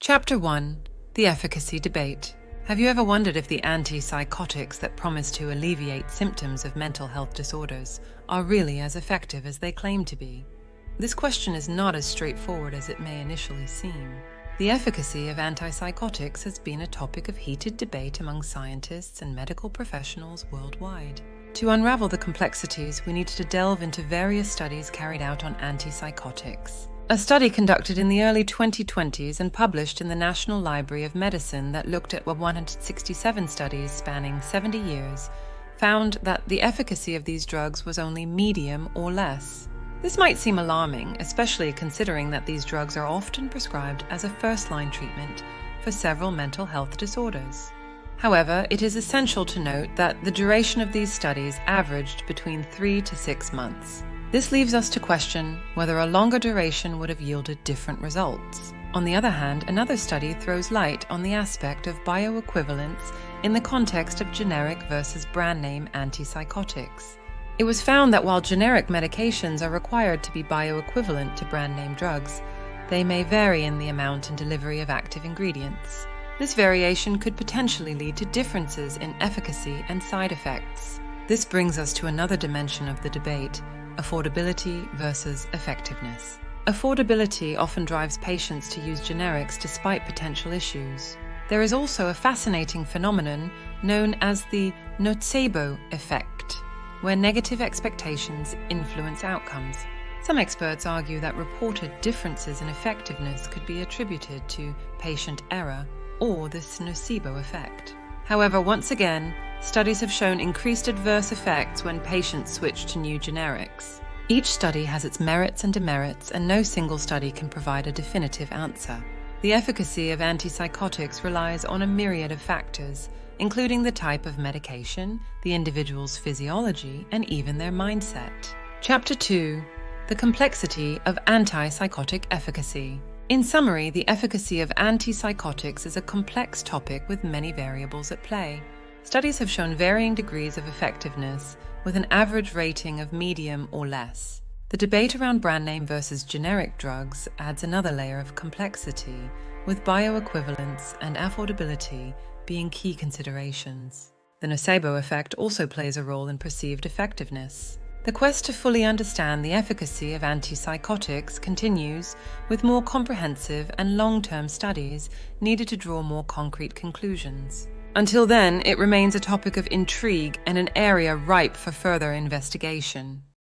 Chapter 1. The Efficacy Debate. Have you ever wondered if the anti-psychotics that promise to alleviate symptoms of mental health disorders are really as effective as they claim to be? This question is not as straightforward as it may initially seem. The efficacy of antipsychotics has been a topic of heated debate among scientists and medical professionals worldwide. To unravel the complexities, we needed to delve into various studies carried out on antipsychotics. A study conducted in the early 2020s and published in the National Library of Medicine that looked at 167 studies spanning 70 years found that the efficacy of these drugs was only medium or less. This might seem alarming, especially considering that these drugs are often prescribed as a first-line treatment for several mental health disorders. However, it is essential to note that the duration of these studies averaged between 3 to 6 months. This leaves us to question whether a longer duration would have yielded different results. On the other hand, another study throws light on the aspect of bioequivalence in the context of generic versus brand name antipsychotics. It was found that while generic medications are required to be bioequivalent to brand name drugs, they may vary in the amount and delivery of active ingredients. This variation could potentially lead to differences in efficacy and side effects. This brings us to another dimension of the debate: affordability versus effectiveness. Affordability often drives patients to use generics despite potential issues. There is also a fascinating phenomenon known as the nocebo effect, where negative expectations influence outcomes. Some experts argue that reported differences in effectiveness could be attributed to patient error or this nocebo effect. However, once again, studies have shown increased adverse effects when patients switch to new generics. Each study has its merits and demerits, and no single study can provide a definitive answer. The efficacy of antipsychotics relies on a myriad of factors, including the type of medication, the individual's physiology, and even their mindset. Chapter 2. The Complexity of Antipsychotic Efficacy. In summary, the efficacy of antipsychotics is a complex topic with many variables at play. Studies have shown varying degrees of effectiveness, with an average rating of medium or less. The debate around brand name versus generic drugs adds another layer of complexity, with bioequivalence and affordability being key considerations. The nocebo effect also plays a role in perceived effectiveness. The quest to fully understand the efficacy of antipsychotics continues, with more comprehensive and long-term studies needed to draw more concrete conclusions. Until then, it remains a topic of intrigue and an area ripe for further investigation.